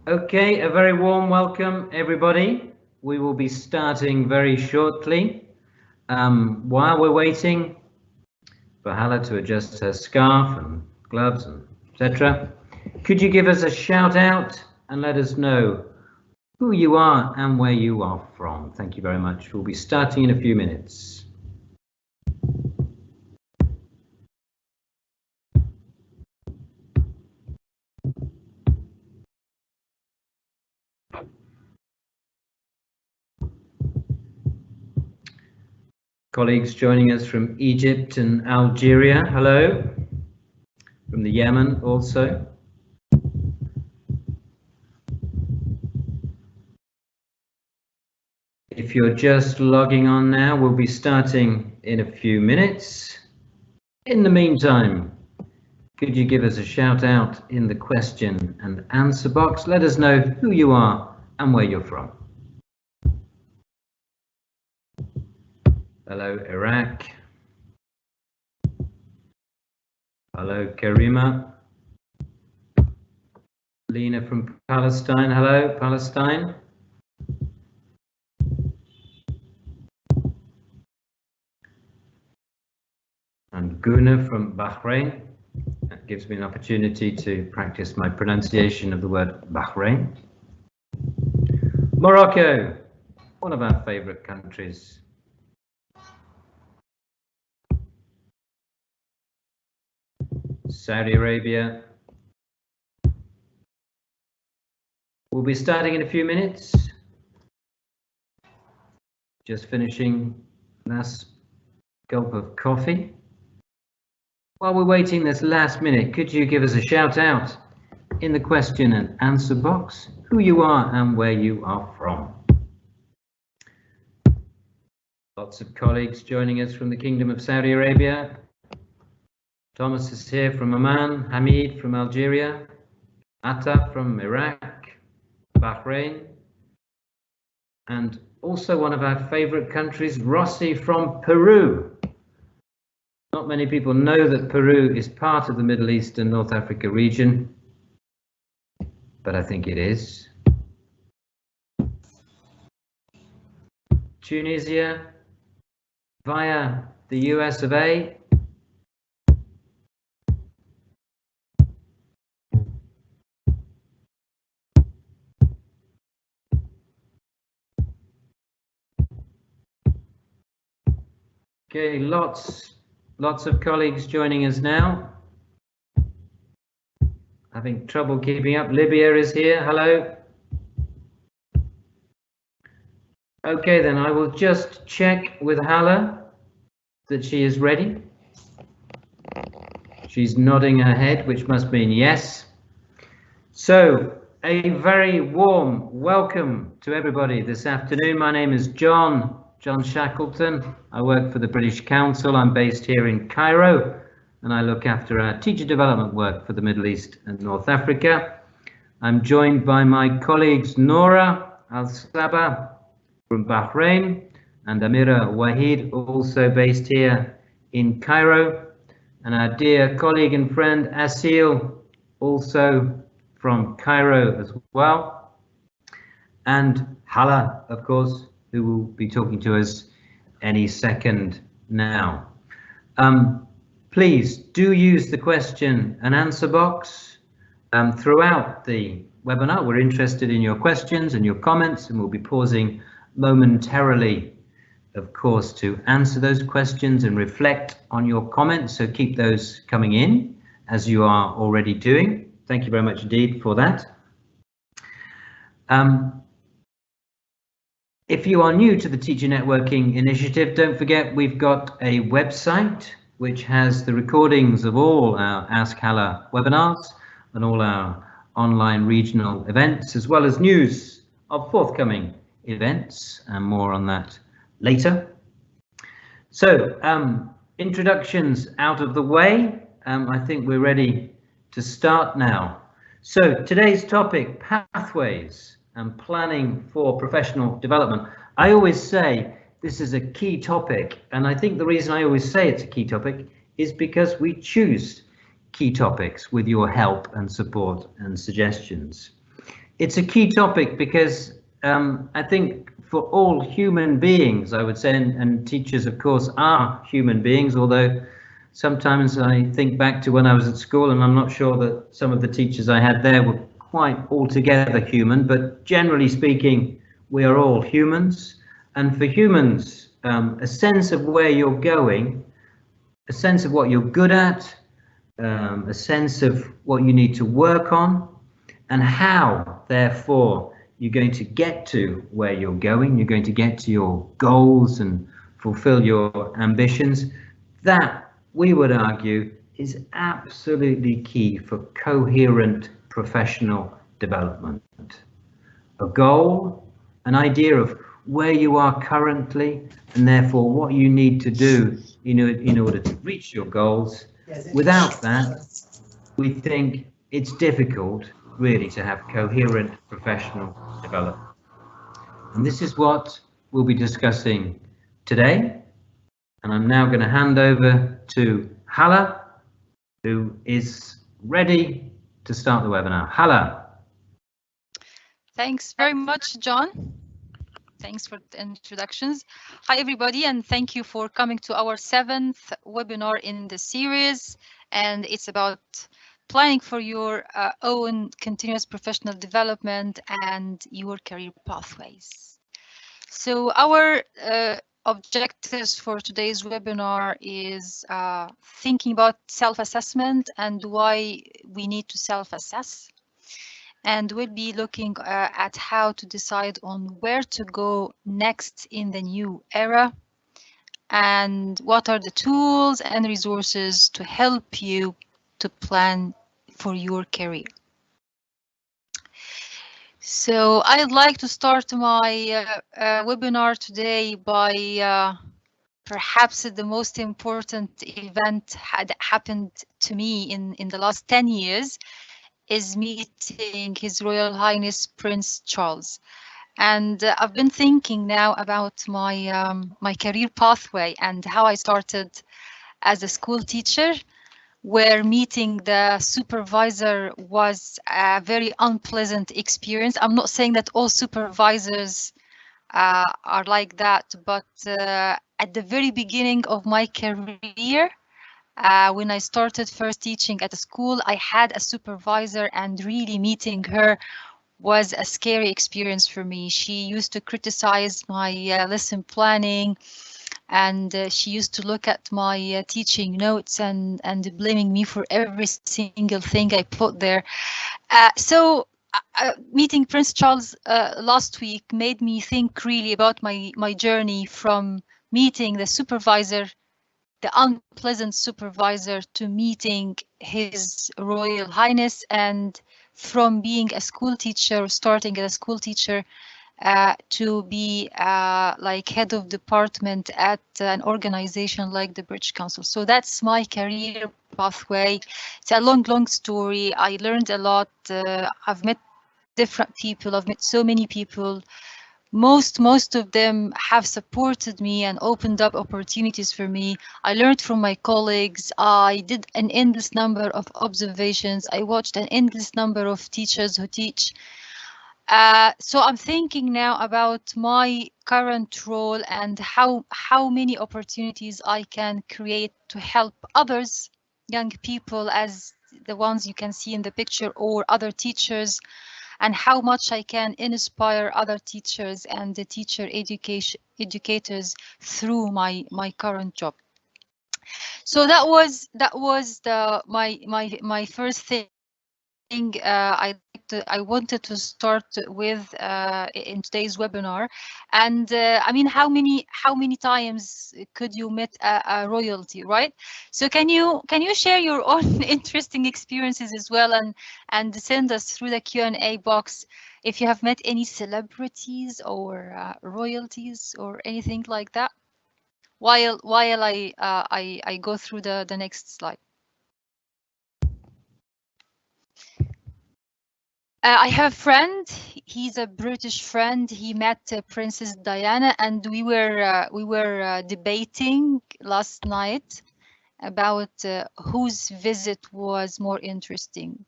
Okay, a very warm welcome, everybody. We will be starting very shortly. While we're waiting for Hala to adjust her scarf and gloves and etc., could you give us a shout out and let us know who you are and where you are from? Thank you very much. We'll be starting in a few minutes. Colleagues joining us from Egypt and Algeria, hello. From the Yemen also. If you're just logging on now, we'll be starting in a few minutes. In the meantime, could you give us a shout out in the question and answer box? Let us know who you are and where you're from. Hello, Iraq. Hello, Karima. Lena from Palestine. Hello, Palestine. And Guna from Bahrain. That gives me an opportunity to practice my pronunciation of the word Bahrain. Morocco, one of our favorite countries. Saudi Arabia. We'll be starting in a few minutes. Just finishing last gulp of coffee. While we're waiting this last minute, could you give us a shout out in the question and answer box, who you are and where you are from? Lots of colleagues joining us from the Kingdom of Saudi Arabia. Thomas is here from Oman, Hamid from Algeria, Atta from Iraq, Bahrain, and also one of our favorite countries, Rossi from Peru. Not many people know that Peru is part of the Middle East and North Africa region, but I think it is. Tunisia, via the US of A. Okay, lots of colleagues joining us now. Having trouble keeping up. Libya is here. Hello. Okay, then I will just check with Hala that she is ready. She's nodding her head, which must mean yes. So, a very warm welcome to everybody this afternoon. My name is John Shackleton. I work for the British Council. I'm based here in Cairo, and I look after our teacher development work for the Middle East and North Africa. I'm joined by my colleagues Nora Al-Saba from Bahrain and Amira Wahid, also based here in Cairo, and our dear colleague and friend Asil, also from Cairo as well, and Hala, of course, who will be talking to us any second now. Please do use the question and answer box throughout the webinar. We're interested in your questions and your comments, and we'll be pausing momentarily, of course, to answer those questions and reflect on your comments. So keep those coming in as you are already doing. Thank you very much indeed for that. If you are new to the Teacher Networking Initiative, don't forget we've got a website which has the recordings of all our AskHala webinars and all our online regional events, as well as news of forthcoming events, and more on that later. So, introductions out of the way. I think we're ready to start now. So today's topic, pathways and planning for professional development. I always say this is a key topic, and I think the reason I always say it's a key topic is because we choose key topics with your help and support and suggestions. It's a key topic because I think for all human beings, I would say, and teachers, of course, are human beings, although sometimes I think back to when I was at school, and I'm not sure that some of the teachers I had there were quite altogether human, but generally speaking, we are all humans. And for humans, a sense of where you're going, a sense of what you're good at, a sense of what you need to work on, and how, therefore, you're going to get to where you're going, you're going to get to your goals and fulfill your ambitions. That, we would argue, is absolutely key for coherent professional development. A goal, an idea of where you are currently, and therefore what you need to do in order to reach your goals. Without that, we think it's difficult really to have coherent professional development. And this is what we'll be discussing today. And I'm now going to hand over to Hala, who is ready to start the webinar. Hala. Thanks very much, John. Thanks for the introductions. Hi, everybody, and thank you for coming to our 7th webinar in the series. And it's about planning for your own continuous professional development and your career pathways. So our objectives for today's webinar is thinking about self-assessment and why we need to self-assess. And we'll be looking at how to decide on where to go next in the new era and what are the tools and resources to help you to plan for your career. So I'd like to start my webinar today by perhaps the most important event that happened to me in the last 10 years is meeting His Royal Highness Prince Charles. And I've been thinking now about my career pathway and how I started as a school teacher, where meeting the supervisor was a very unpleasant experience. I'm not saying that all supervisors are like that, but at the very beginning of my career, when I started first teaching at a school, I had a supervisor, and really meeting her was a scary experience for me. She used to criticize my lesson planning, and she used to look at my teaching notes and blaming me for every single thing I put there. So meeting Prince Charles last week made me think really about my journey from meeting the supervisor, the unpleasant supervisor, to meeting His Royal Highness, and from being a school teacher, starting as a school teacher, to be like head of department at an organization like the British Council. So that's my career pathway. It's a long story. I learned a lot. I've met different people. I've met so many people. Most of them have supported me and opened up opportunities for me. I learned from my colleagues. I did an endless number of observations. I watched an endless number of teachers who teach. So I'm thinking now about my current role and how many opportunities I can create to help others, young people as the ones you can see in the picture, or other teachers, and how much I can inspire other teachers and the teacher educators through my current job. So that was my first thing I wanted to start with in today's webinar. And I mean, how many times could you meet a royalty, right? So can you share your own interesting experiences as well, and send us through the Q&A box if you have met any celebrities or royalties or anything like that, while I go through the next slide. I have a friend. He's a British friend. He met Princess Diana, and we were debating last night about whose visit was more interesting,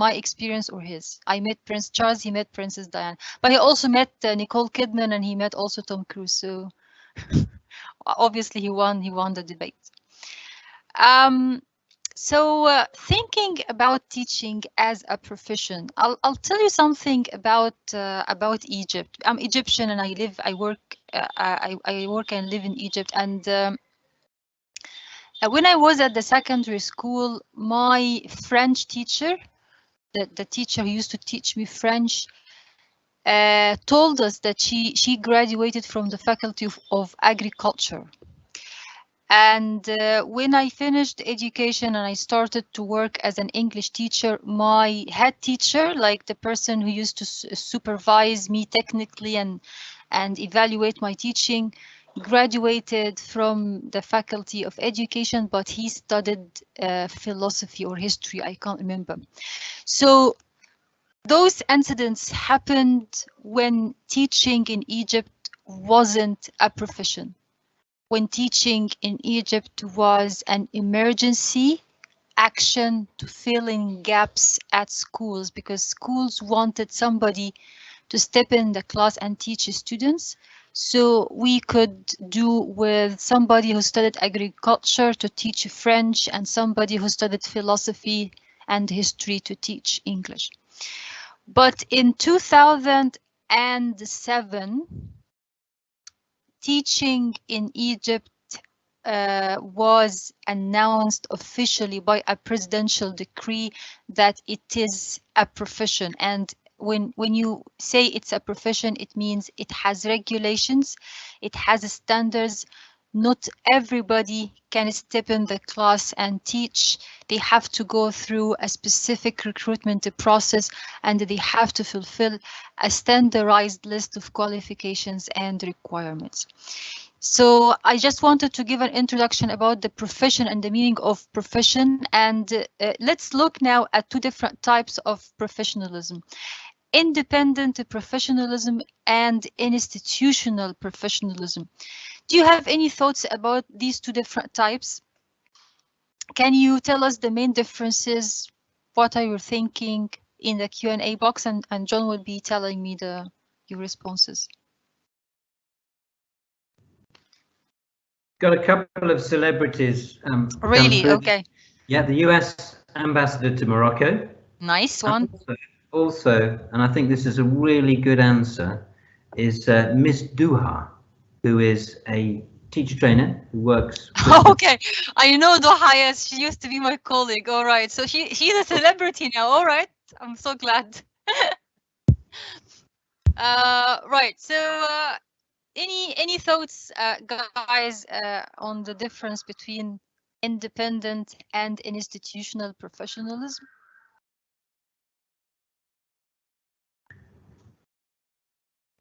my experience or his. I met Prince Charles, he met Princess Diana, but he also met Nicole Kidman, and he met also Tom Cruise. So obviously he won the debate. So thinking about teaching as a profession, I'll tell you something about Egypt. I'm Egyptian, and I work and live in Egypt. And when I was at the secondary school, my French teacher, the teacher who used to teach me French, told us that she graduated from the faculty of agriculture. And when I finished education and I started to work as an English teacher, my head teacher, like the person who used to supervise me technically and evaluate my teaching, graduated from the faculty of education, but he studied philosophy or history, I can't remember. So those incidents happened when teaching in Egypt wasn't a profession. When teaching in Egypt was an emergency action to fill in gaps at schools, because schools wanted somebody to step in the class and teach students. So we could do with somebody who studied agriculture to teach French, and somebody who studied philosophy and history to teach English. But in 2007, teaching in Egypt was announced officially by a presidential decree that it is a profession. And when you say it's a profession, it means it has regulations, it has standards. Not everybody can step in the class and teach. They have to go through a specific recruitment process, and they have to fulfill a standardized list of qualifications and requirements. So I just wanted to give an introduction about the profession and the meaning of profession. And let's look now at two different types of professionalism: independent professionalism and institutional professionalism. Do you have any thoughts about these two different types? Can you tell us the main differences? What are you thinking in the Q&A box? And John will be telling me your responses. Got a couple of celebrities. Really? Okay. Yeah, the US ambassador to Morocco. Nice one. Also, and I think this is a really good answer, is Miss Duha, who is a teacher trainer who works. Okay, I know Duha. Yes, she used to be my colleague. All right, so she's a celebrity now. All right, I'm so glad. Right. So, any thoughts, guys, on the difference between independent and institutional professionalism?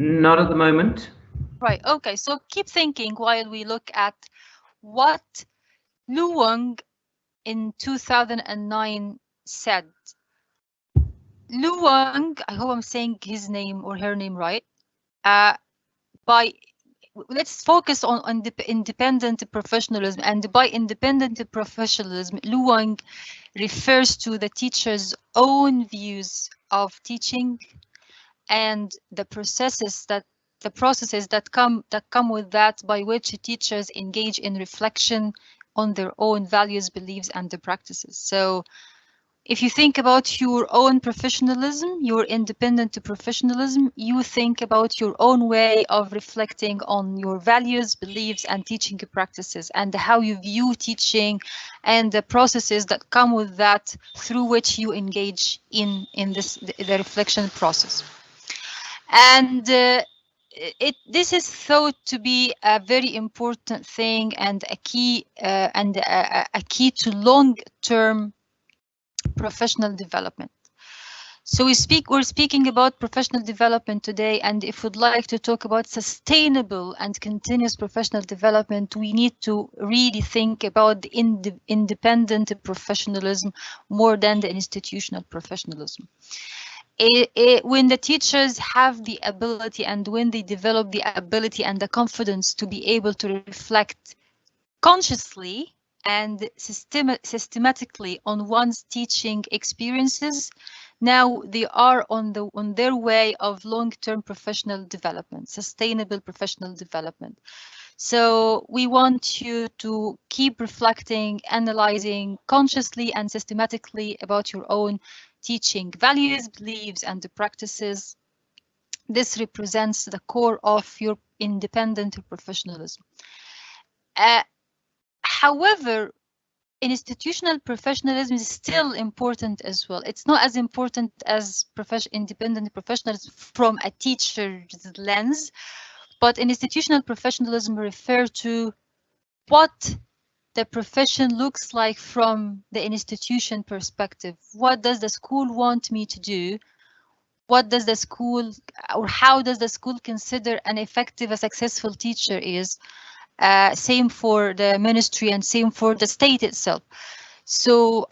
Not at the moment. Right. Okay. So keep thinking while we look at what Luang in 2009 said. Luang, I hope I'm saying his name or her name right. Let's focus on independent professionalism. And by independent professionalism, Luang refers to the teacher's own views of teaching and the processes that come with that, by which teachers engage in reflection on their own values, beliefs, and the practices. So if you think about your own professionalism, your independent professionalism, you think about your own way of reflecting on your values, beliefs, and teaching practices, and how you view teaching and the processes that come with that, through which you engage in the reflection process. And this is thought to be a very important thing and a key to long-term professional development. So we're speaking about professional development today, and if we'd like to talk about sustainable and continuous professional development, we need to really think about the independent professionalism more than the institutional professionalism. When the teachers have the ability, and when they develop the ability and the confidence to be able to reflect consciously and systematically on one's teaching experiences, now they are on their way of long-term professional development, sustainable professional development. So we want you to keep reflecting, analyzing consciously and systematically about your own teaching values, beliefs, and the practices. This represents the core of your independent professionalism. However, institutional professionalism is still important as well. It's not as important as independent professionalism from a teacher's lens, but institutional professionalism refers to what the profession looks like from the institution perspective. What does the school want me to do? What does the school, or how does the school consider an effective, a successful teacher is? Same for the ministry and same for the state itself. So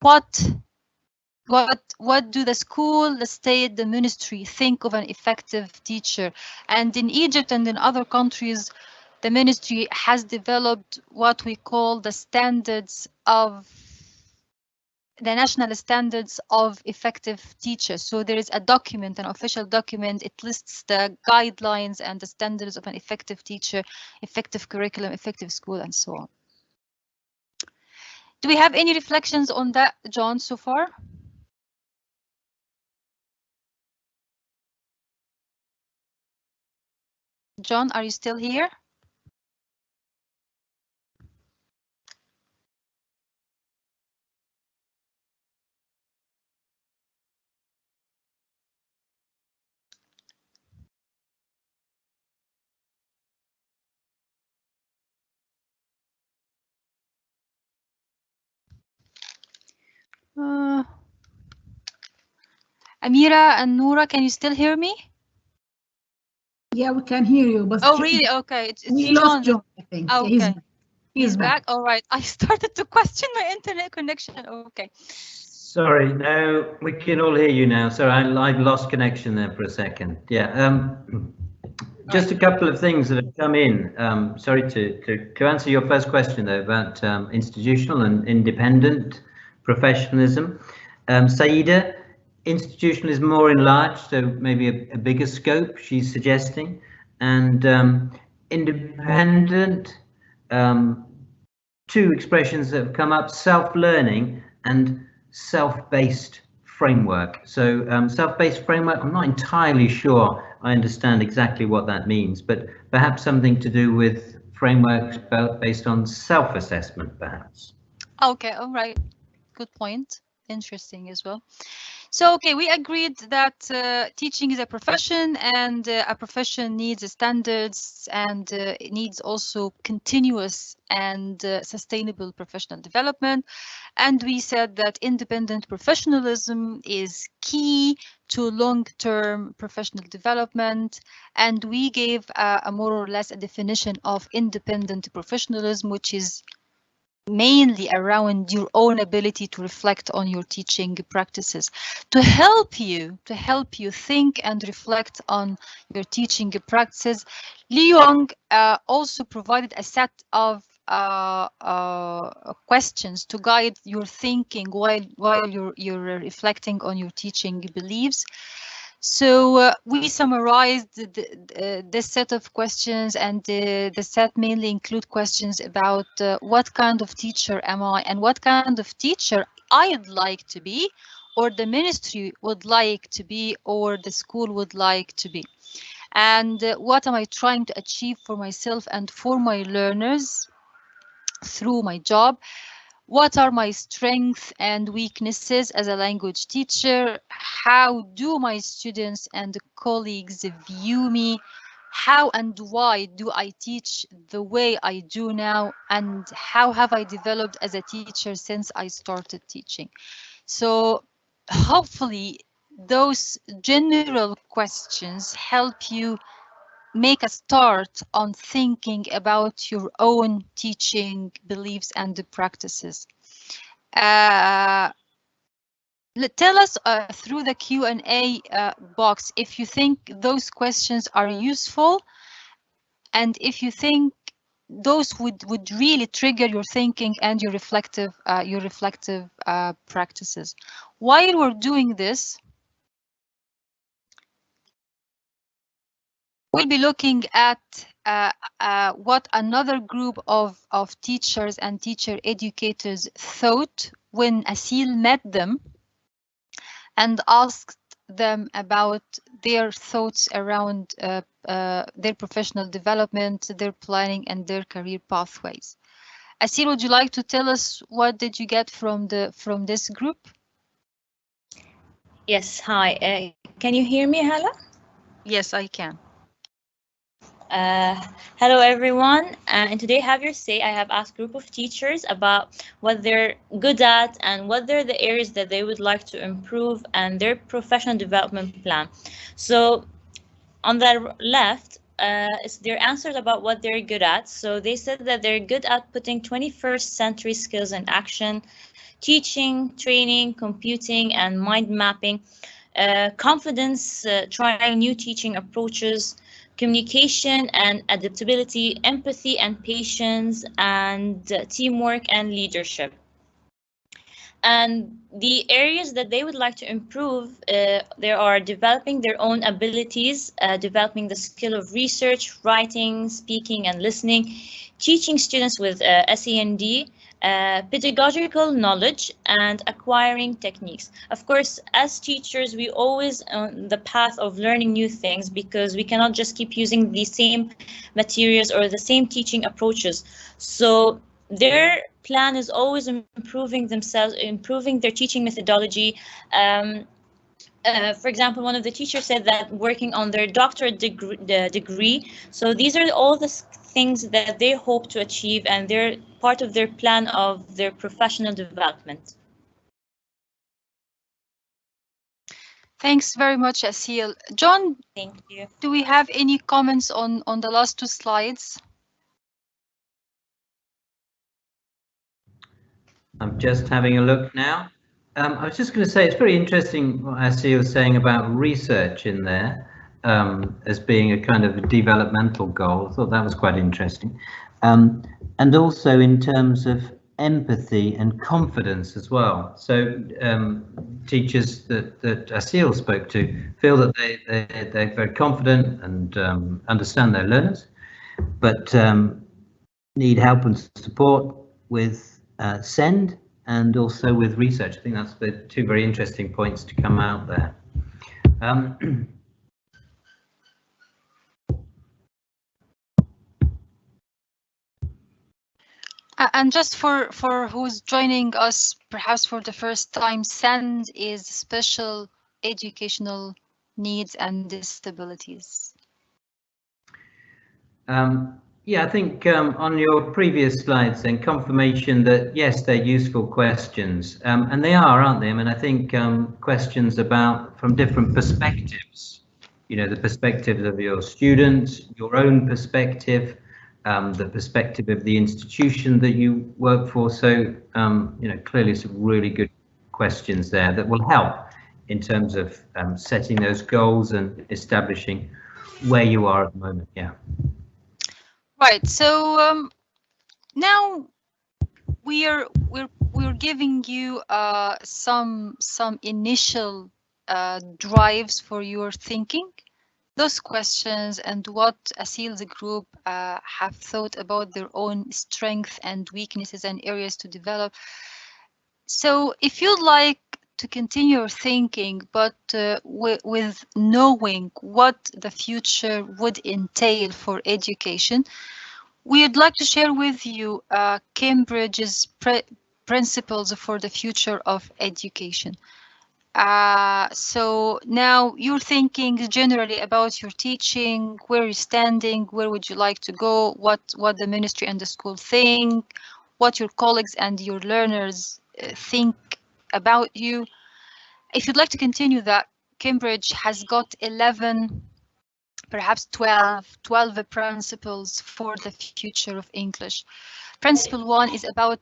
what do the school, the state, the ministry think of an effective teacher? And in Egypt and in other countries, the ministry has developed what we call the standards of the national standards of effective teachers. So there is a document, an official document. It lists the guidelines and the standards of an effective teacher, effective curriculum, effective school, and so on. Do we have any reflections on that, John, so far? John, are you still here? Amira and Noura, can you still hear me? Yeah, we can hear you. But oh, really? Okay. It's we John. lost John, I think. Okay. Yeah, he's back. All right. I started to question my internet connection. Okay. Sorry, no, we can all hear you now. Sorry, I lost connection there for a second. Yeah, just a couple of things that have come in. Sorry, to answer your first question though about institutional and independent professionalism. Saida, institutional is more enlarged, so maybe a bigger scope, she's suggesting, and independent, two expressions that have come up: self-learning and self-based framework. So self-based framework, I'm not entirely sure I understand exactly what that means, but perhaps something to do with frameworks based on self-assessment, perhaps. Okay, all right. Good point. Interesting as well. So, okay, we agreed that teaching is a profession, and a profession needs standards, and it needs also continuous and sustainable professional development. And we said that independent professionalism is key to long-term professional development. And we gave a more or less a definition of independent professionalism, which is mainly around your own ability to reflect on your teaching practices. To help you think and reflect on your teaching practices, Li Yong also provided a set of questions to guide your thinking while you're reflecting on your teaching beliefs. So we summarized this set of questions, and the set mainly include questions about what kind of teacher am I, and what kind of teacher I'd like to be, or the ministry would like to be, or the school would like to be. And what am I trying to achieve for myself and for my learners through my job? What are my strengths and weaknesses as a language teacher? How do my students and colleagues view me? How and why do I teach the way I do now? And how have I developed as a teacher since I started teaching? So hopefully those general questions help you make a start on thinking about your own teaching beliefs and the practices. Tell us through the Q&A box if you think those questions are useful, and if you think those would really trigger your thinking and your reflective practices. While we're doing this, we'll be looking at what another group of teachers and teacher educators thought when Asil met them and asked them about their thoughts around their professional development, their planning, and their career pathways. Asil, would you like to tell us what did you get from this group? Yes, hi. Can you hear me, Hala? Yes, I can. Hello, everyone. And today, have your say. I have asked a group of teachers about what they're good at and what are the areas that they would like to improve and their professional development plan. So on the left, is their answers about what they're good at. So they said that they're good at putting 21st century skills in action, teaching, training, computing, and mind mapping, confidence, trying new teaching approaches, communication and adaptability, empathy and patience, and teamwork and leadership. And the areas that they would like to improve, they are developing their own abilities, developing the skill of research, writing, speaking, and listening, teaching students with SEND, pedagogical knowledge, and acquiring techniques. Of course, as teachers, we always on the path of learning new things because we cannot just keep using the same materials or the same teaching approaches. So their plan is always improving themselves, improving their teaching methodology. For example, one of the teachers said that working on their doctorate degree. So these are all the things that they hope to achieve, and they're part of their plan of their professional development. Thanks very much, Asil. John, thank you. Do we have any comments on the last two slides? I'm just having a look now. I was just going to say it's very interesting what Asil was saying about research in there as being a kind of a developmental goal. I thought that was quite interesting. And also in terms of empathy and confidence as well. So teachers that Asil spoke to feel that they're very confident and understand their learners, but need help and support with SEND and also with research. I think that's the two very interesting points to come out there. And just for who's joining us, perhaps for the first time, SEND is special educational needs and disabilities. Yeah, I think on your previous slides, then confirmation that yes, they're useful questions, and they are, aren't they? I mean, I think questions about from different perspectives. You know, the perspectives of your students, your own perspective, the perspective of the institution that you work for. So, you know, clearly some really good questions there that will help in terms of setting those goals and establishing where you are at the moment. Yeah. Right. So now we're giving you some initial drives for your thinking. Those questions and what Asil's group have thought about their own strengths and weaknesses and areas to develop. So if you'd like to continue your thinking, but with knowing what the future would entail for education, we'd like to share with you Cambridge's principles for the future of education. So now you're thinking generally about your teaching, where you're standing, where would you like to go, what the ministry and the school think, what your colleagues and your learners think about you. If you'd like to continue that, Cambridge has got 11, perhaps 12 principles for the future of English. Principle 1 is about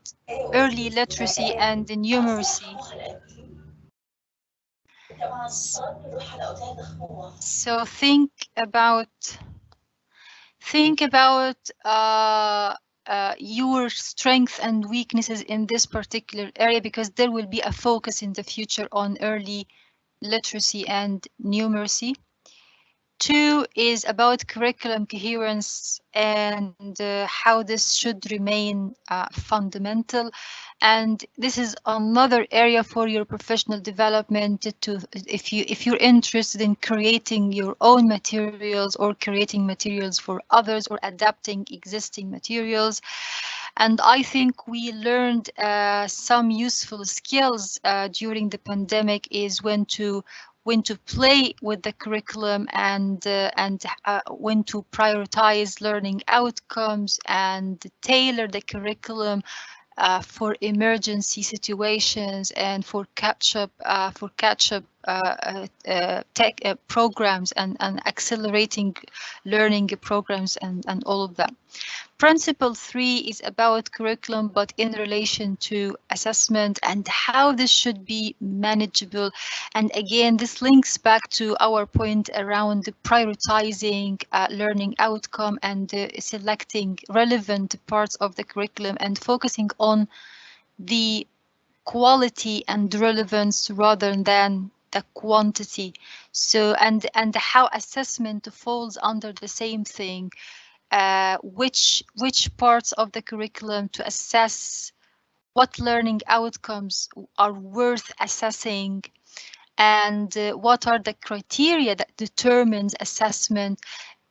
early literacy and numeracy. So think about think about your strengths and weaknesses in this particular area, because there will be a focus in the future on early literacy and numeracy. 2 is about curriculum coherence and how this should remain fundamental. And this is another area for your professional development, to if you're interested in creating your own materials or creating materials for others or adapting existing materials. And I think we learned some useful skills during the pandemic, is when to play with the curriculum and when to prioritize learning outcomes and tailor the curriculum for emergency situations and for catch-up tech programs and accelerating learning programs and all of that. Principle 3 is about curriculum, but in relation to assessment and how this should be manageable. And again, this links back to our point around prioritizing learning outcome and selecting relevant parts of the curriculum and focusing on the quality and relevance rather than the quantity. So and how assessment falls under the same thing. Which parts of the curriculum to assess what learning outcomes are worth assessing, and what are the criteria that determines assessment.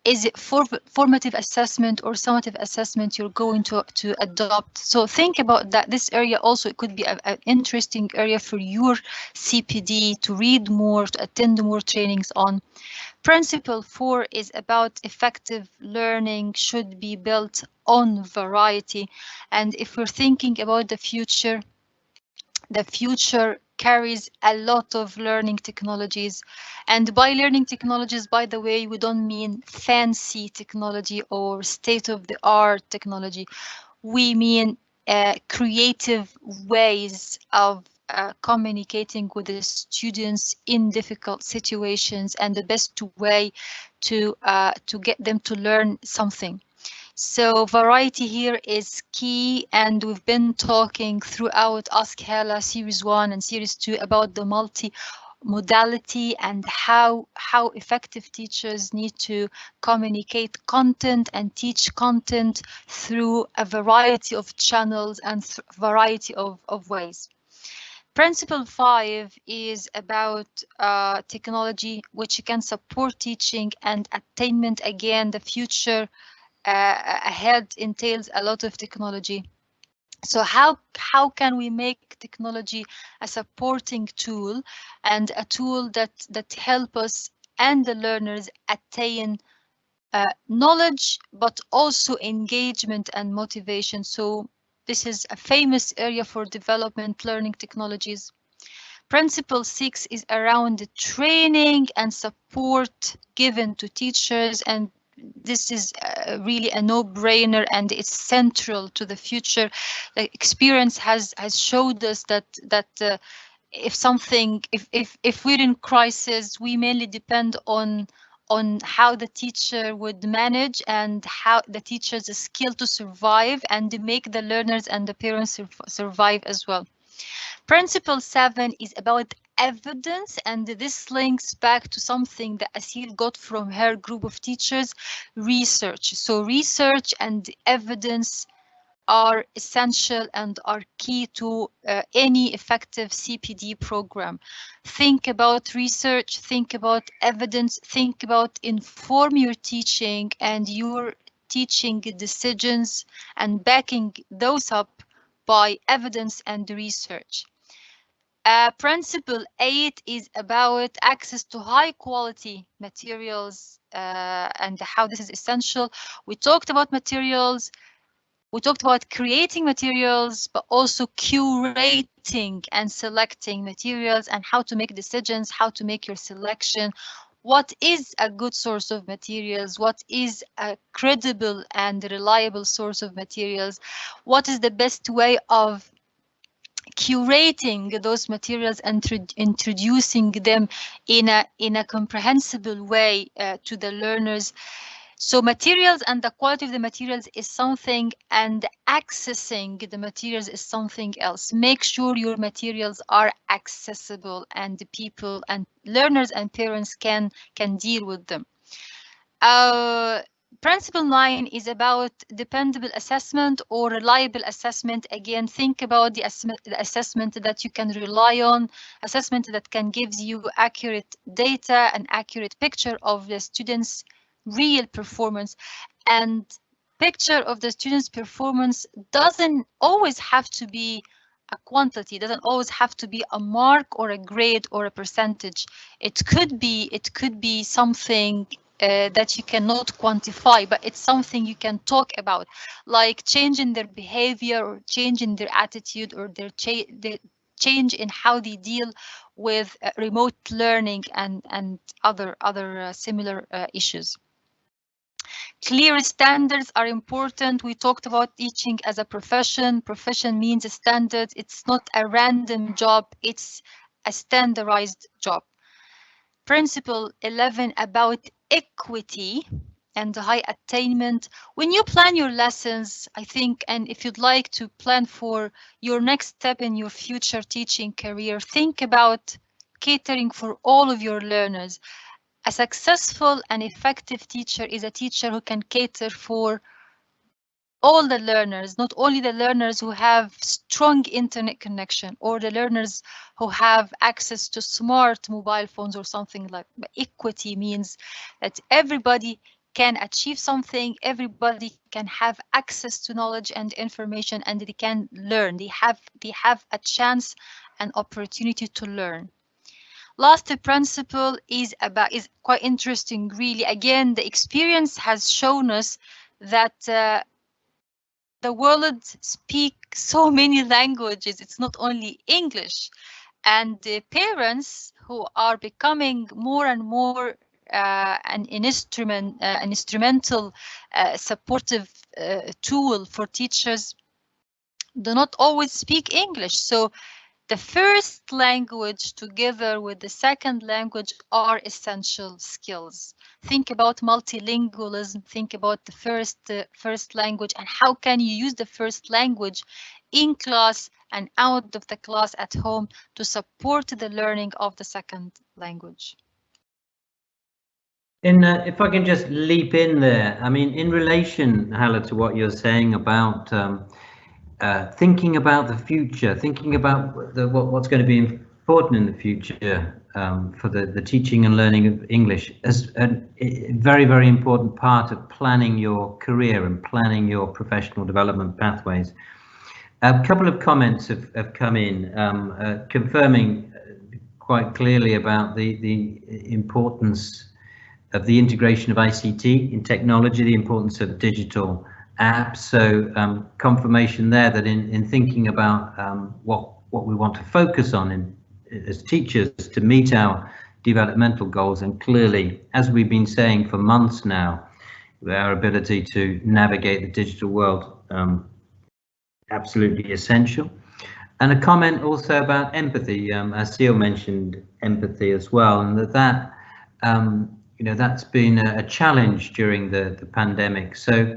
Is it formative assessment or summative assessment you're going to adopt? So think about that. This area also, it could be an interesting area for your CPD to read more, to attend more trainings on. Principle 4 is about effective learning should be built on variety. And if we're thinking about the future carries a lot of learning technologies. And by learning technologies, by the way, we don't mean fancy technology or state-of-the-art technology. We mean creative ways of communicating with the students in difficult situations, and the best way to get them to learn something. So variety here is key, and we've been talking throughout AskHala Series 1 and Series 2 about the multi-modality and how effective teachers need to communicate content and teach content through a variety of channels and variety of ways. Principle 5 is about technology, which can support teaching and attainment. Again, the future ahead entails a lot of technology. So how can we make technology a supporting tool and a tool that help us and the learners attain knowledge, but also engagement and motivation? So this is a famous area for development learning technologies. Principle 6 is around the training and support given to teachers, and this is really a no-brainer, and it's central to the future. The experience has showed us that if we're in crisis, we mainly depend on how the teacher would manage and how the teacher's skill to survive and to make the learners and the parents survive as well. Principle 7 is about evidence, and this links back to something that Asil got from her group of teachers, research. So research and evidence are essential and are key to any effective CPD program. Think about research, think about evidence, think about inform your teaching and your teaching decisions and backing those up by evidence and research. Principle 8 is about access to high quality materials and how this is essential. We talked about materials, we talked about creating materials, but also curating and selecting materials and how to make decisions, how to make your selection. What is a good source of materials? What is a credible and reliable source of materials? What is the best way of curating those materials and introducing them in a comprehensible way to the learners? So materials and the quality of the materials is something, and accessing the materials is something else. Make sure your materials are accessible and the people and learners and parents can deal with them. Principle 9 is about dependable assessment or reliable assessment. Again, think about the assessment that you can rely on, assessment that can give you accurate data, an accurate picture of the students' real performance. And picture of the students' performance doesn't always have to be a quantity, doesn't always have to be a mark or a grade or a percentage. It could be something that you cannot quantify, but it's something you can talk about, like change in their behavior or change in their attitude or their change in how they deal with remote learning and other similar issues. Clear standards are important. We talked about teaching as a profession. Profession means a standard. It's not a random job. It's a standardized job. Principle 11 about equity and high attainment. When you plan your lessons, I think, and if you'd like to plan for your next step in your future teaching career, think about catering for all of your learners. A successful and effective teacher is a teacher who can cater for all the learners, not only the learners who have strong internet connection or the learners who have access to smart mobile phones or something like that. But equity means that everybody can achieve something, everybody can have access to knowledge and information, and they can learn. They have a chance and opportunity to learn. Last principle is quite interesting, really. Again, the experience has shown us that the world speaks so many languages. It's not only English, and the parents who are becoming more and more an instrumental supportive tool for teachers do not always speak English. So the first language together with the second language are essential skills. Think about multilingualism, think about the first language and how can you use the first language in class and out of the class at home to support the learning of the second language. If I can just leap in there, I mean, in relation, Hala, to what you're saying about thinking about the future, thinking about what's going to be important in the future for the teaching and learning of English as a very, very important part of planning your career and planning your professional development pathways. A couple of comments have come in confirming quite clearly about the importance of the integration of ICT in technology, the importance of digital apps. So confirmation there that in thinking about what we want to focus on as teachers to meet our developmental goals, and clearly, as we've been saying for months now, our ability to navigate the digital world, absolutely essential. And a comment also about empathy. Asil mentioned empathy as well, and that you know, that's been a challenge during the pandemic. So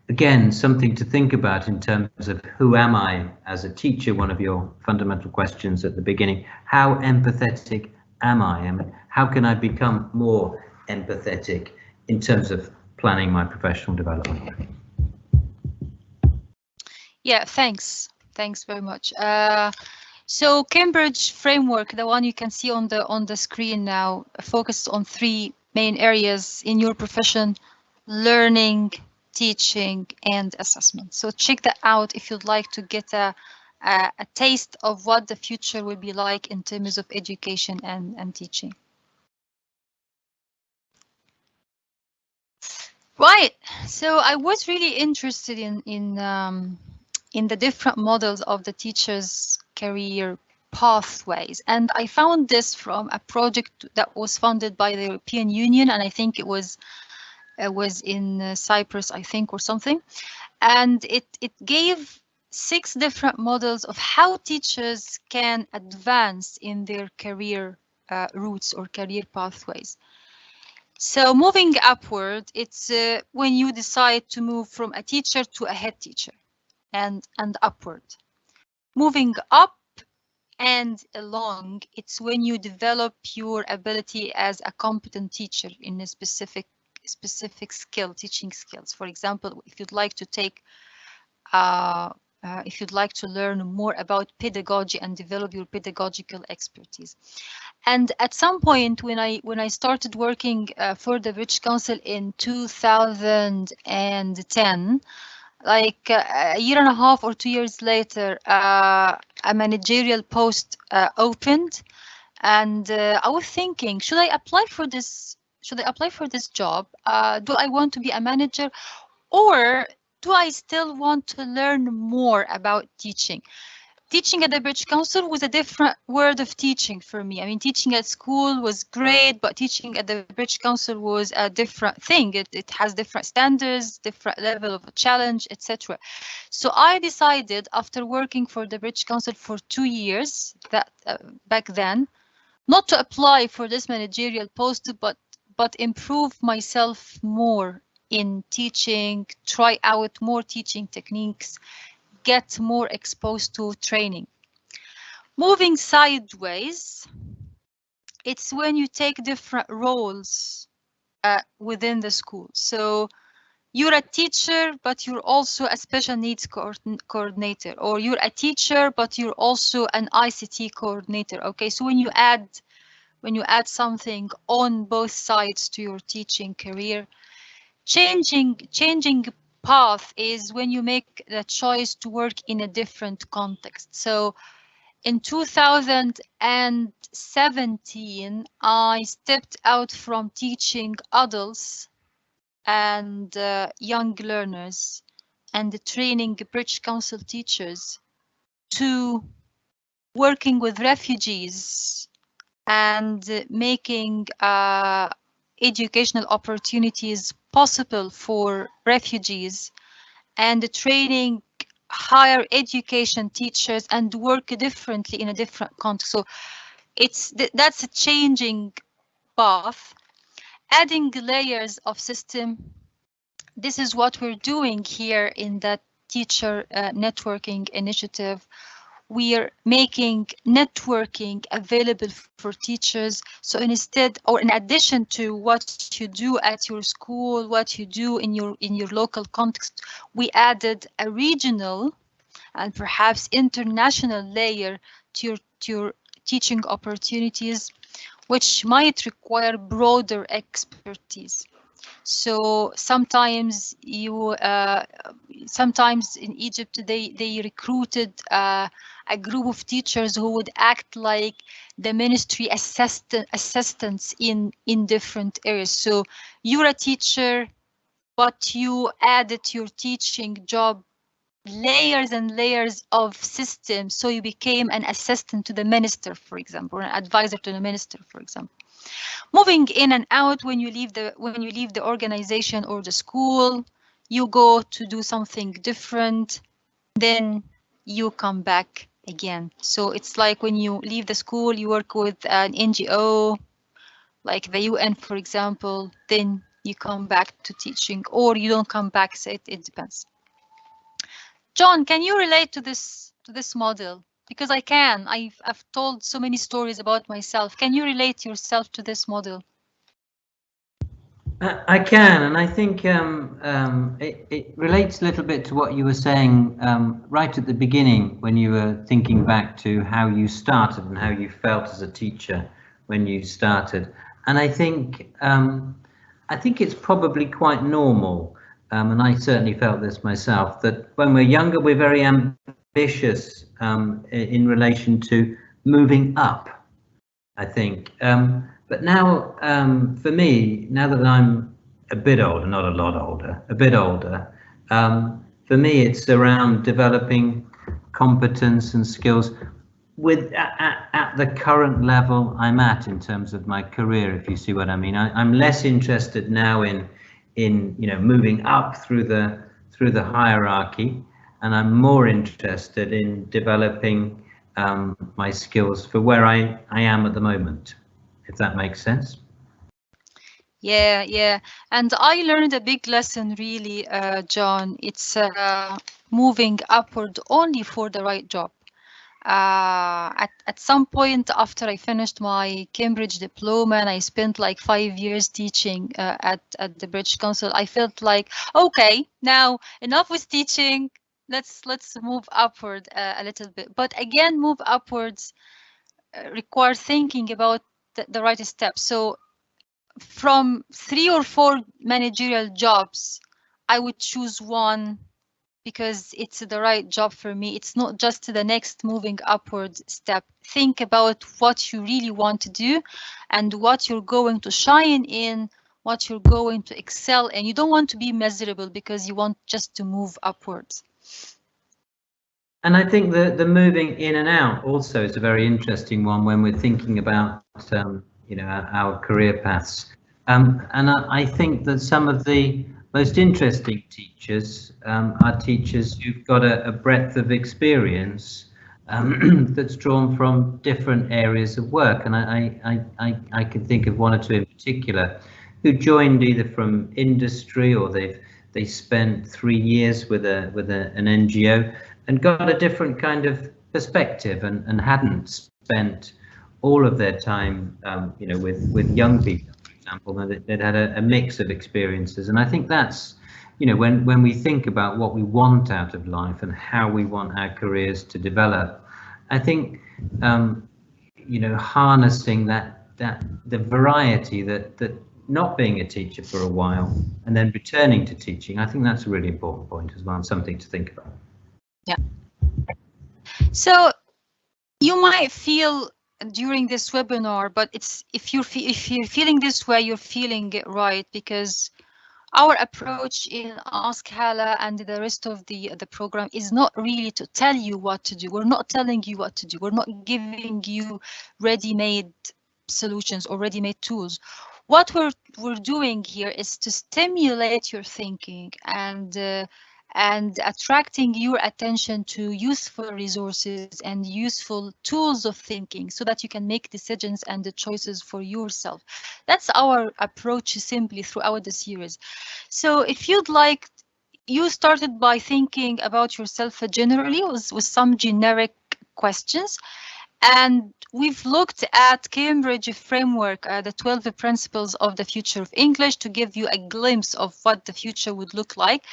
again, something to think about in terms of who am I as a teacher, one of your fundamental questions at the beginning. How empathetic am I? I mean, how can I become more empathetic in terms of planning my professional development? Yeah, thanks. Thanks very much. So Cambridge framework, the one you can see on the screen now, focused on 3 main areas in your profession: learning, teaching, and assessment. So check that out if you'd like to get a taste of what the future will be like in terms of education and teaching. Right. So I was really interested in the different models of the teacher's career pathways, and I found this from a project that was funded by the European Union, and I think it was in Cyprus, I think, or something, and it gave 6 different models of how teachers can advance in their career routes or career pathways. So moving upward, it's when you decide to move from a teacher to a head teacher, and upward. Moving up and along, it's when you develop your ability as a competent teacher in a specific skill, teaching skills. For example, if you'd like to take if you'd like to learn more about pedagogy and develop your pedagogical expertise. And at some point when I started working for the British Council in 2010, like a year and a half or 2 years later, a managerial post opened, and I was thinking, should I apply for this? Should I apply for this job? Do I want to be a manager, or do I still want to learn more about teaching? Teaching at the British Council was a different world of teaching for me. I mean, teaching at school was great, but teaching at the British Council was a different thing. It has different standards, different level of challenge, etc. So I decided, after working for the British Council for 2 years, that back then, not to apply for this managerial post, but improve myself more in teaching, try out more teaching techniques, get more exposed to training. Moving sideways, it's when you take different roles within the school. So you're a teacher, but you're also a special needs coordinator, or you're a teacher, but you're also an ICT coordinator. Okay, so when you add something on both sides to your teaching career, changing path is when you make the choice to work in a different context. So in 2017, I stepped out from teaching adults and young learners and training British Council teachers to working with refugees and making educational opportunities possible for refugees, and training higher education teachers and work differently in a different context. So that's a changing path, adding layers of system. This is what we're doing here in that teacher networking initiative. We are making networking available for teachers. So instead, or in addition to what you do at your school, what you do in your local context, we added a regional and perhaps international layer to your teaching opportunities, which might require broader expertise. So sometimes sometimes in Egypt they recruited a group of teachers who would act like the ministry assistants in different areas. So you're a teacher, but you added to your teaching job layers and layers of systems. So you became an assistant to the minister, for example, or an advisor to the minister, for example. Moving in and out, when you leave the organization or the school, you go to do something different, then you come back again. So it's like when you leave the school, you work with an NGO, like the UN, for example, then you come back to teaching, or you don't come back, so it depends. John, can you relate to this model? Because I can. I've told so many stories about myself. Can you relate yourself to this model? I can, and I think it relates a little bit to what you were saying right at the beginning, when you were thinking back to how you started and how you felt as a teacher when you started. And I think it's probably quite normal, and I certainly felt this myself, that when we're younger, we're very ambitious in relation to moving up, I think. But now, for me, now that I'm a bit older, not a lot older, a bit older, for me, it's around developing competence and skills at the current level I'm at in terms of my career, if you see what I mean. I'm less interested now in moving up through the hierarchy, and I'm more interested in developing my skills for where I am at the moment, if that makes sense. Yeah. And I learned a big lesson, really, John. It's moving upward only for the right job. At some point after I finished my Cambridge diploma and I spent like 5 years teaching at the British Council, I felt like, okay, now enough with teaching. Let's move upward a little bit. But again, move upwards require thinking about the right steps. So from 3 or 4 managerial jobs, I would choose one because it's the right job for me. It's not just the next moving upward step. Think about what you really want to do and what you're going to shine in, what you're going to excel in. You don't want to be miserable because you want just to move upwards. And I think the moving in and out also is a very interesting one when we're thinking about our career paths. And I think that some of the most interesting teachers are teachers who've got a breadth of experience that's drawn from different areas of work. And I can think of one or two in particular who joined either from industry or they spent 3 years with an NGO and got a different kind of perspective and hadn't spent all of their time with young people, for example. They'd had a mix of experiences, and I think that's when we think about what we want out of life and how we want our careers to develop, I think harnessing the variety that not being a teacher for a while and then returning to teaching, I think that's a really important point as well, and something to think about. Yeah. So you might feel during this webinar, but if you're feeling this way, you're feeling it right, because our approach in AskHala and the rest of the program is not really to tell you what to do. We're not telling you what to do. We're not giving you ready-made solutions or ready-made tools. What we're doing here is to stimulate your thinking and attracting your attention to useful resources and useful tools of thinking so that you can make decisions and the choices for yourself. That's our approach simply throughout the series. So if you'd like, you started by thinking about yourself generally with some generic questions. And we've looked at Cambridge framework, the 12 principles of the future of English, to give you a glimpse of what the future would look like.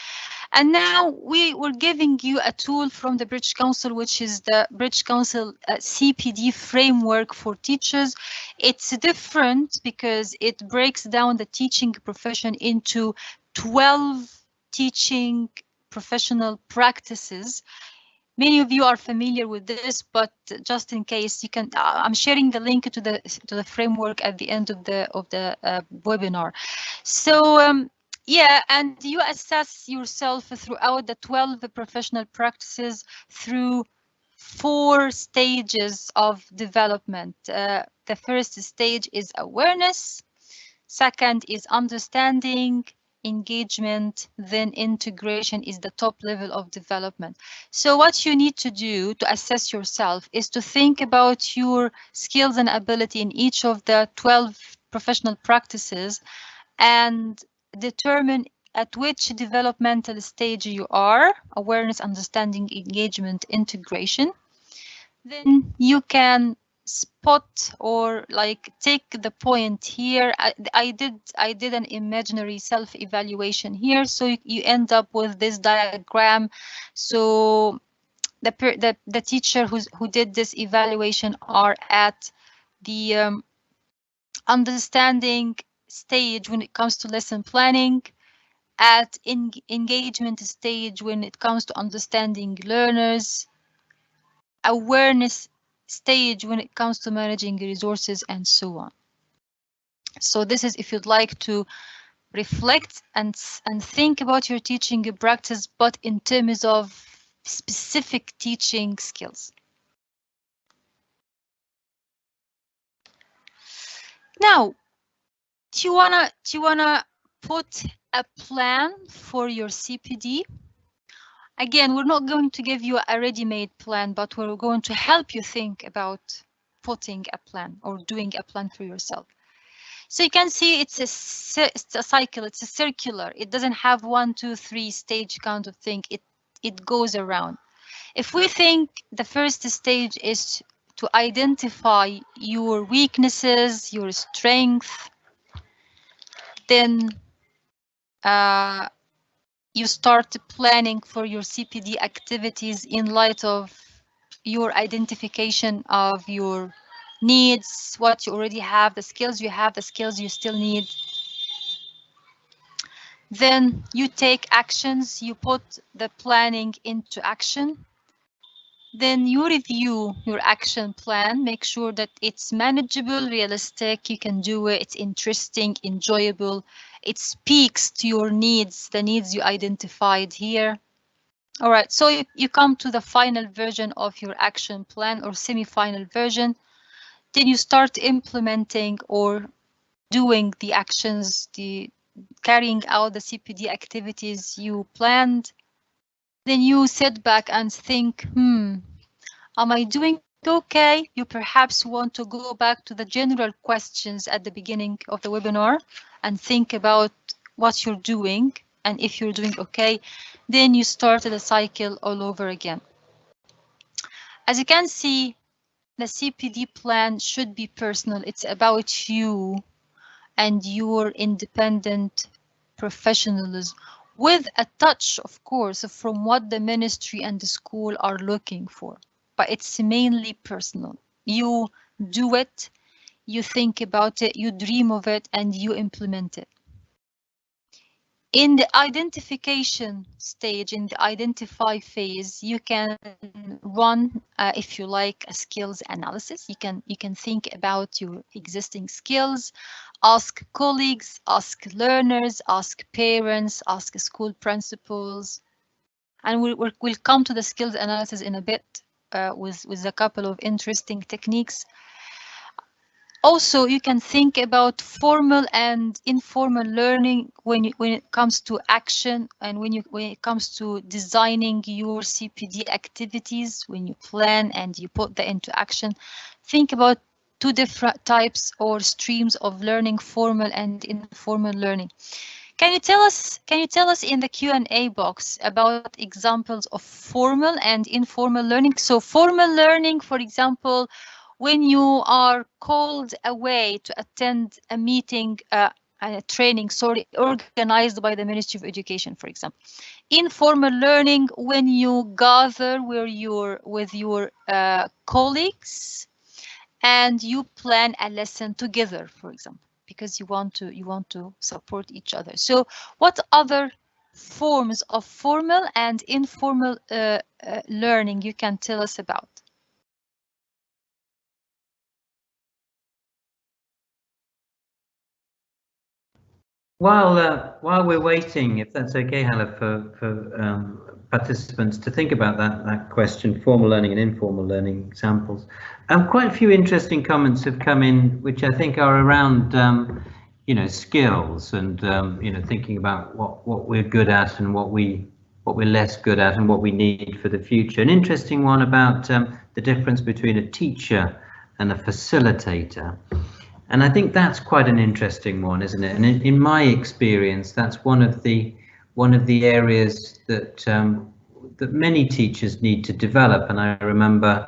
And now we're giving you a tool from the British Council, which is the British Council CPD framework for teachers. It's different because it breaks down the teaching profession into 12 teaching professional practices. Many of you are familiar with this, but just in case, you can. I'm sharing the link to the framework at the end of the webinar. So yeah, and you assess yourself throughout the 12 professional practices through 4 stages of development. The first stage is awareness. Second is understanding. Engagement, then integration is the top level of development. So what you need to do to assess yourself is to think about your skills and ability in each of the 12 professional practices and determine at which developmental stage you are: awareness, understanding, engagement, integration. Then you can spot or like take the point here. I did an imaginary self-evaluation here, so you end up with this diagram. So the teacher who did this evaluation are at the understanding stage when it comes to lesson planning, at engagement stage when it comes to understanding learners, awareness stage when it comes to managing resources, and so on. So this is if you'd like to reflect and think about your teaching practice, but in terms of specific teaching skills. Now, do you wanna put a plan for your CPD? Again, we're not going to give you a ready-made plan, but we're going to help you think about putting a plan or doing a plan for yourself. So you can see it's a cycle, it's a circular. It doesn't have 1, 2, 3 stage kind of thing. It goes around. If we think the first stage is to identify your weaknesses, your strength, then you start planning for your CPD activities in light of your identification of your needs, what you already have, the skills you have, the skills you still need. Then you take actions, you put the planning into action. Then you review your action plan, make sure that it's manageable, realistic, you can do it, it's interesting, enjoyable, it speaks to your needs, the needs you identified here. All right, so you come to the final version of your action plan or semi-final version. Then you start implementing or doing the actions, carrying out the CPD activities you planned. Then you sit back and think, am I doing okay? You perhaps want to go back to the general questions at the beginning of the webinar and think about what you're doing. And if you're doing okay, then you started the cycle all over again. As you can see, the CPD plan should be personal. It's about you and your independent professionalism, with a touch, of course, from what the ministry and the school are looking for. But it's mainly personal. You do it, you think about it, you dream of it, and you implement it. In the identification stage, in the identify phase, you can run, if you like, a skills analysis. You can think about your existing skills, ask colleagues, ask learners, ask parents, ask school principals, and we'll come to the skills analysis in a bit with a couple of interesting techniques. Also, you can think about formal and informal learning when it comes to action and when it comes to designing your CPD activities, when you plan and you put that into action. Think about two different types or streams of learning, formal and informal learning. Can you tell us in the Q&A box about examples of formal and informal learning? So formal learning, for example, when you are called away to attend a meeting, a training, organized by the Ministry of Education, for example. Informal learning, when you gather with your colleagues and you plan a lesson together, for example, because you want to support each other. So what other forms of formal and informal learning you can tell us about? While we're waiting, if that's okay, Hala, for participants to think about that question, formal learning and informal learning examples. Quite a few interesting comments have come in, which I think are around, skills and thinking about what we're good at and what we're less good at and what we need for the future. An interesting one about the difference between a teacher and a facilitator. And I think that's quite an interesting one, isn't it? And in my experience, that's one of the areas that that many teachers need to develop. And I remember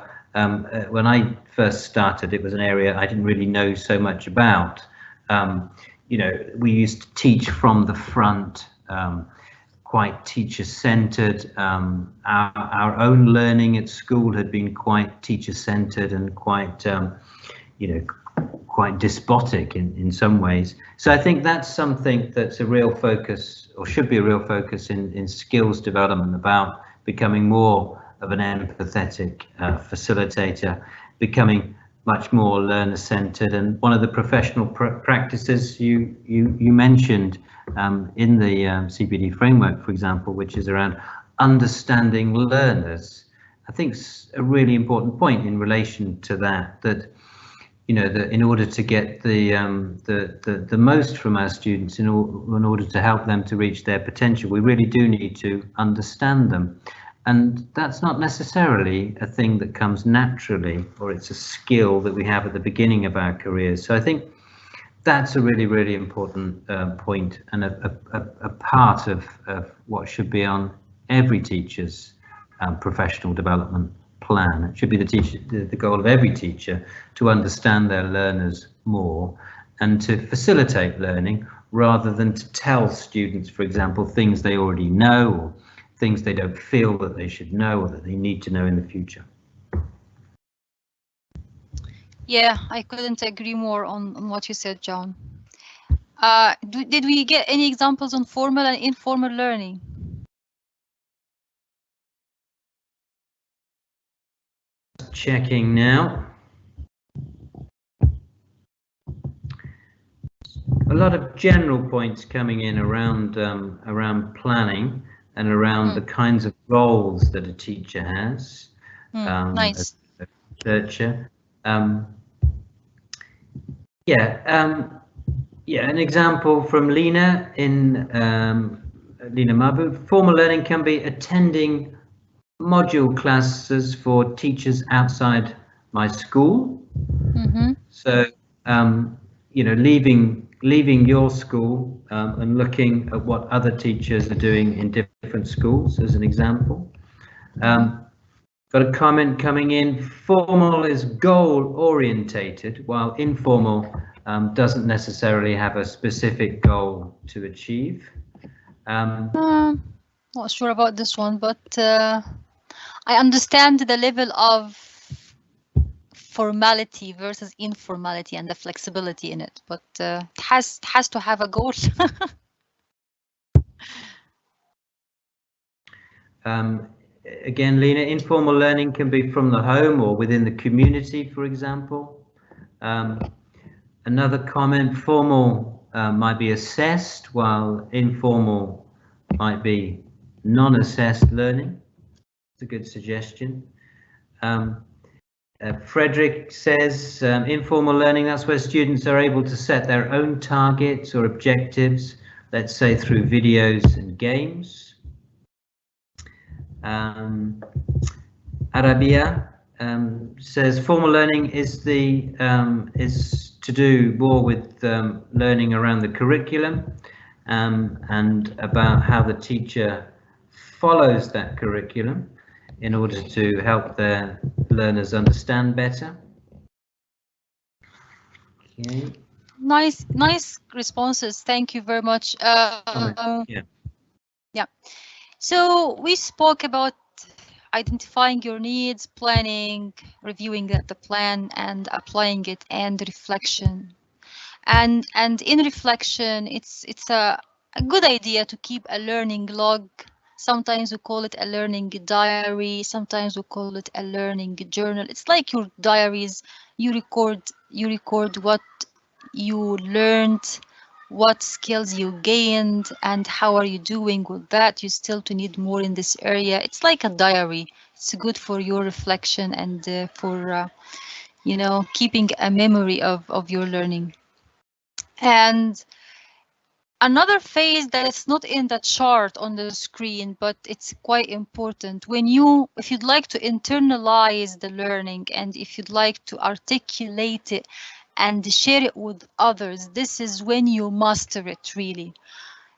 when I first started, it was an area I didn't really know so much about. We used to teach from the front, quite teacher-centered. Our own learning at school had been quite teacher-centered and quite, quite despotic in some ways. So I think that's something that's a real focus, or should be a real focus in skills development, about becoming more of an empathetic facilitator, becoming much more learner-centered. And one of the professional practices you mentioned in the CPD framework, for example, which is around understanding learners, I think is a really important point in relation to that in order to get the most from our students, in order to help them to reach their potential, we really do need to understand them. And that's not necessarily a thing that comes naturally, or it's a skill that we have at the beginning of our careers. So I think that's a really, really important point, and a part of what should be on every teacher's professional development plan. It should be the goal of every teacher to understand their learners more and to facilitate learning rather than to tell students, for example, things they already know or things they don't feel that they should know or that they need to know in the future. Yeah, I couldn't agree more on what you said, John. Did we get any examples on formal and informal learning? Checking now. A lot of general points coming in around around planning and around the kinds of roles that a teacher has. Nice. A researcher. Yeah, an example from Lena in Lena Mahbub. Formal learning can be attending module classes for teachers outside my school. So you know, leaving your school and looking at what other teachers are doing in different schools, as an example. Got a comment coming in. Formal is goal orientated, while informal doesn't necessarily have a specific goal to achieve. Not sure about this one, but I understand the level of formality versus informality and the flexibility in it, but it has to have a goal. Again, Lena, informal learning can be from the home or within the community, for example. Another comment, formal might be assessed, while informal might be non-assessed learning. It's a good suggestion. Frederick says, informal learning, that's where students are able to set their own targets or objectives, let's say through videos and games. Arabia says formal learning is to do more with learning around the curriculum and about how the teacher follows that curriculum in order to help their learners understand better. Okay. Nice responses. Thank you very much. Yeah. So we spoke about identifying your needs, planning, reviewing the plan, and applying it, and reflection. And in reflection, it's a good idea to keep a learning log. Sometimes we call it a learning diary. Sometimes we call it a learning journal. It's like your diaries. You record what you learned, what skills you gained, and how are you doing with that. You still need more in this area. It's like a diary. It's good for your reflection and for you know, keeping a memory of your learning. And another phase that is not in the chart on the screen, but it's quite important. If you'd like to internalize the learning and if you'd like to articulate it and share it with others, this is when you master it really.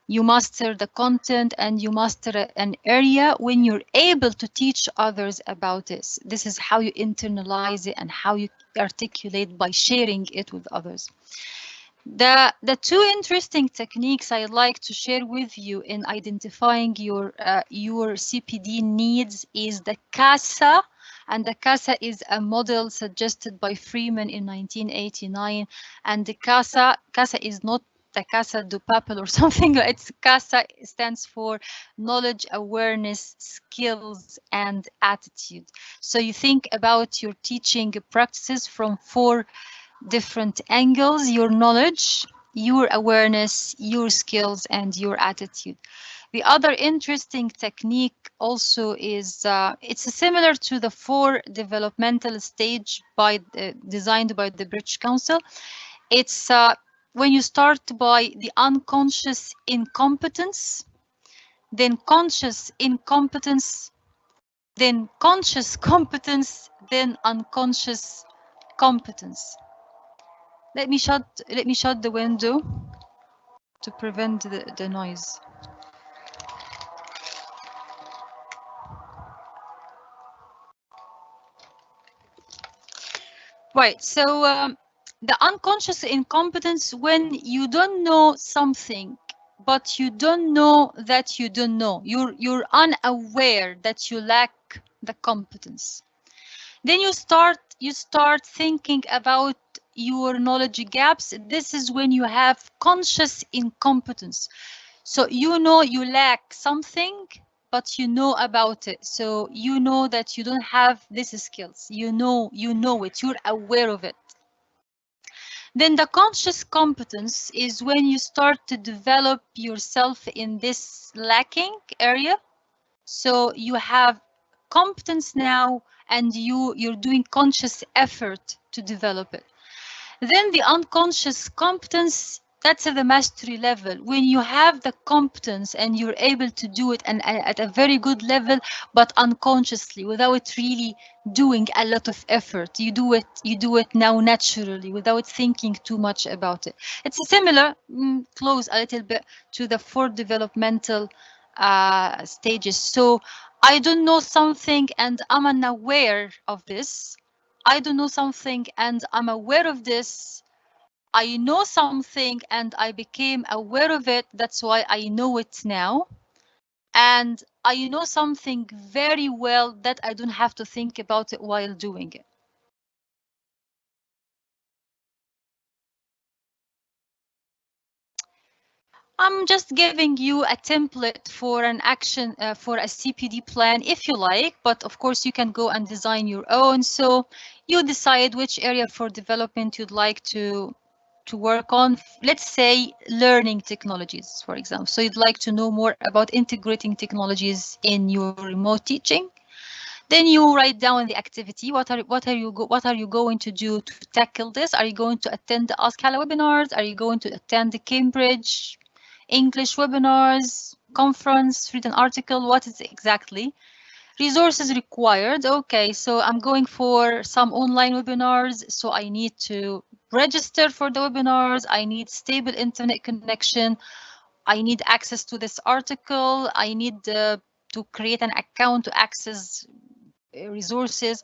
You master the content and you master an area when you're able to teach others about this. This is how you internalize it and how you articulate by sharing it with others. The two interesting techniques I'd like to share with you in identifying your CPD needs is the CASA. And the CASA is a model suggested by Freeman in 1989. And the CASA is not the Casa de Papel or something. It's CASA stands for knowledge, awareness, skills, and attitude. So you think about your teaching practices from 4 different angles: your knowledge, your awareness, your skills, and your attitude. The other interesting technique also is it's similar to the 4 developmental stage designed by the British Council. It's when you start by the unconscious incompetence, then conscious incompetence, then conscious competence, then unconscious competence. Let me shut the window to prevent the noise. Right, so the unconscious incompetence, when you don't know something, but you don't know that you don't know. You're unaware that you lack the competence. Then you start thinking about your knowledge gaps. This is when you have conscious incompetence. So you know you lack something, but you know about it. So you know that you don't have these skills. You know it. You're aware of it. Then the conscious competence is when you start to develop yourself in this lacking area. So you have competence now, and you're doing conscious effort to develop it. Then the unconscious competence, that's at the mastery level, when you have the competence and you're able to do it and at a very good level, but unconsciously, without really doing a lot of effort. You do it now naturally without thinking too much about it. It's similar, close a little bit to the 4 developmental stages. So I don't know something and I'm unaware of this. I don't know something and I'm aware of this. I know something and I became aware of it. That's why I know it now. And I know something very well that I don't have to think about it while doing it. I'm just giving you a template for an action for a CPD plan if you like, but of course you can go and design your own. So you decide which area for development you'd like to work on. Let's say learning technologies, for example. So you'd like to know more about integrating technologies in your remote teaching. Then you write down the activity. What are you going to do to tackle this? Are you going to attend the AskHala webinars? Are you going to attend the Cambridge English webinars, conference, read an article? What is it exactly? Resources required. Okay, so I'm going for some online webinars, so I need to register for the webinars. I need stable internet connection. I need access to this article. I need to create an account to access resources.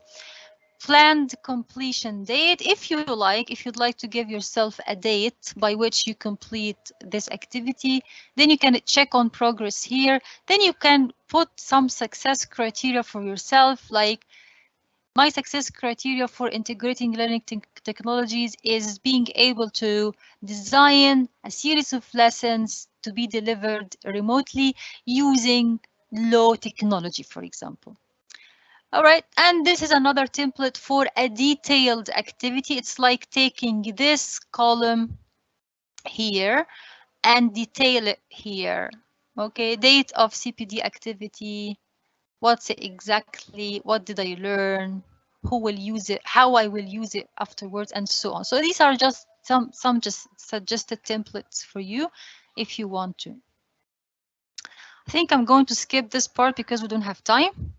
Planned completion date. If you'd like to give yourself a date by which you complete this activity, then you can check on progress here. Then you can put some success criteria for yourself, like my success criteria for integrating learning technologies is being able to design a series of lessons to be delivered remotely using low technology, for example. All right, and this is another template for a detailed activity. It's like taking this column here and detail it here. Okay, date of CPD activity, what's it exactly, what did I learn, who will use it, how I will use it afterwards, and so on. So these are just some just suggested templates for you if you want to. I think I'm going to skip this part because we don't have time.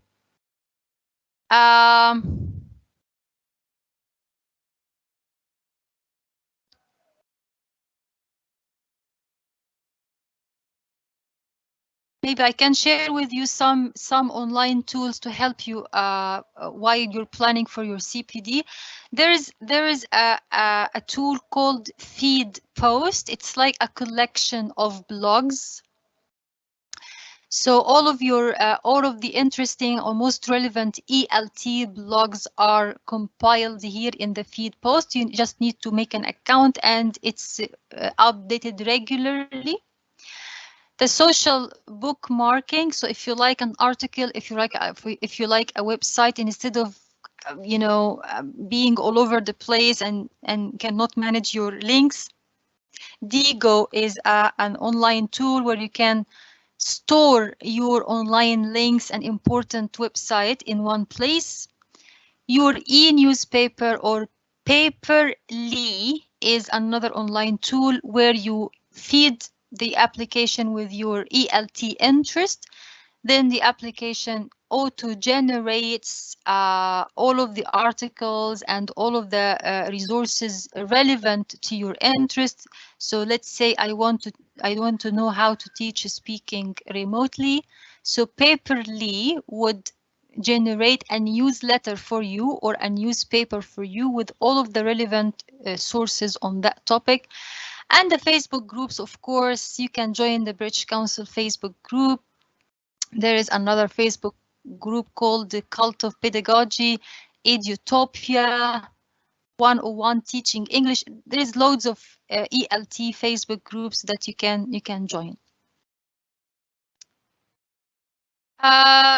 Maybe I can share with you some online tools to help you while you're planning for your CPD. There is a tool called Feed Post. It's like a collection of blogs. So all of the interesting or most relevant ELT blogs are compiled here in the Feed Post. You just need to make an account and it's updated regularly. The social bookmarking. So if you like an article, if you like a website, instead of being all over the place and cannot manage your links, Digo is an online tool where you can store your online links and important website in one place. Your e-newspaper or Paperly is another online tool where you feed the application with your ELT interest. Then the application auto-generates all of the articles and all of the resources relevant to your interest. So let's say I want to know how to teach speaking remotely. So Paperly would generate a newsletter for you or a newspaper for you with all of the relevant sources on that topic. And the Facebook groups, of course, you can join the British Council Facebook group. There is another Facebook group called the Cult of Pedagogy, Edutopia, 101 Teaching English. There is loads of ELT Facebook groups that you can join.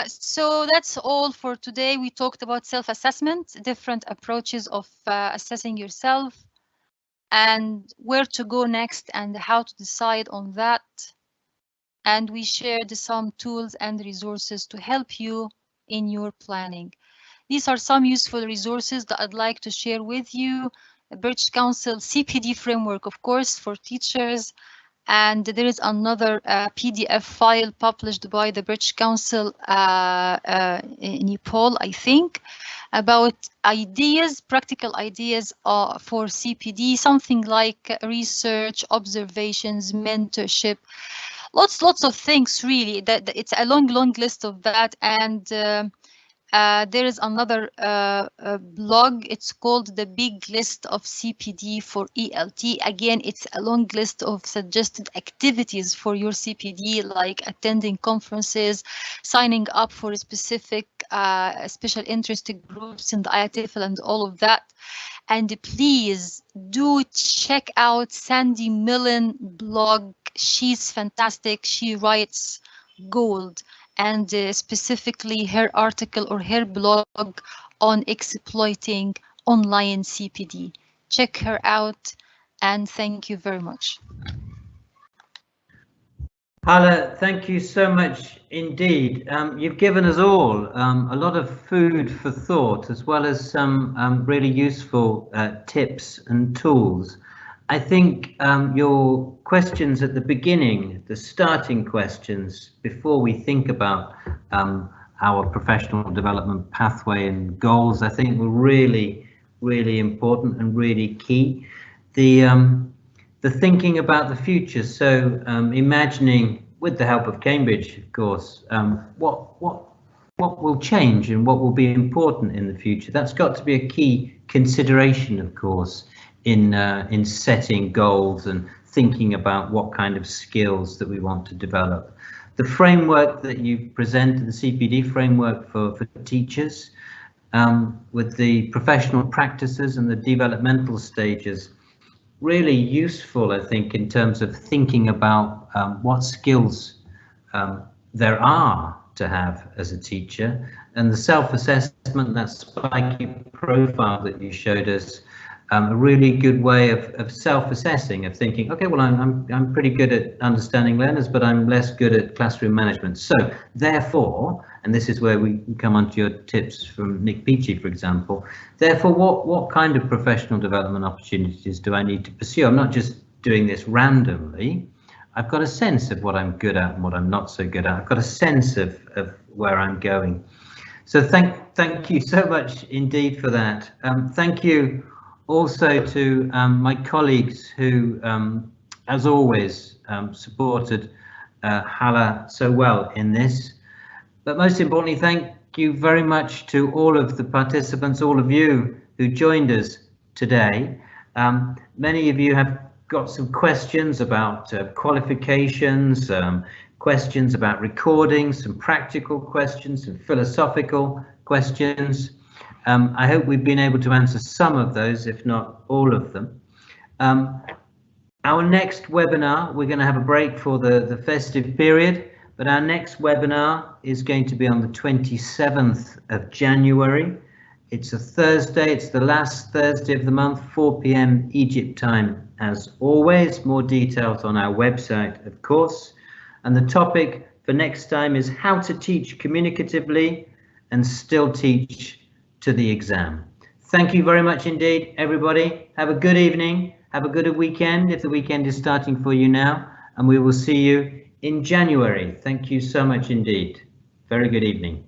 So that's all for today. We talked about self-assessment, different approaches of assessing yourself, and where to go next and how to decide on that. And we shared some tools and resources to help you in your planning. These are some useful resources that I'd like to share with you. The British Council CPD framework, of course, for teachers. And there is another PDF file published by the British Council in Nepal, I think, about ideas, practical ideas for CPD, something like research, observations, mentorship, lots of things really. That it's a long list of that. And there is another blog. It's called The Big List of CPD for ELT. Again, it's a long list of suggested activities for your CPD, like attending conferences, signing up for specific special interest groups in the IATFL and all of that. And please do check out Sandy Millen blog. She's fantastic. She writes gold. And specifically her article or her blog on exploiting online CPD. Check her out, and thank you very much. Hala, thank you so much indeed. You've given us all a lot of food for thought, as well as some really useful tips and tools. I think your questions at the beginning, the starting questions, before we think about our professional development pathway and goals, I think were really, really important and really key. The thinking about the future, so imagining, with the help of Cambridge, of course, what will change and what will be important in the future. That's got to be a key consideration, of course, in setting goals and thinking about what kind of skills that we want to develop. The framework that you presented, the CPD framework for teachers, with the professional practices and the developmental stages, really useful, I think, in terms of thinking about what skills there are to have as a teacher, and the self-assessment, that spiky profile that you showed us, a really good way of self-assessing, of thinking, okay, well, I'm pretty good at understanding learners, but I'm less good at classroom management. So therefore, and this is where we come on to your tips from Nick Peachy, for example, therefore, what kind of professional development opportunities do I need to pursue? I'm not just doing this randomly. I've got a sense of what I'm good at and what I'm not so good at. I've got a sense of where I'm going. So thank you so much indeed for that. Thank you also to my colleagues who, as always, supported Hala so well in this. But most importantly, thank you very much to all of the participants, all of you who joined us today. Many of you have got some questions about qualifications, questions about recordings, some practical questions, some philosophical questions. I hope we've been able to answer some of those, if not all of them. Our next webinar, we're going to have a break for the festive period, but our next webinar is going to be on the 27th of January. It's a Thursday, it's the last Thursday of the month, 4 p.m. Egypt time, as always. More details on our website, of course. And the topic for next time is how to teach communicatively and still teach to the exam. Thank you very much indeed, everybody. Have a good evening. Have a good weekend, if the weekend is starting for you now. And we will see you in January. Thank you so much indeed. Very good evening.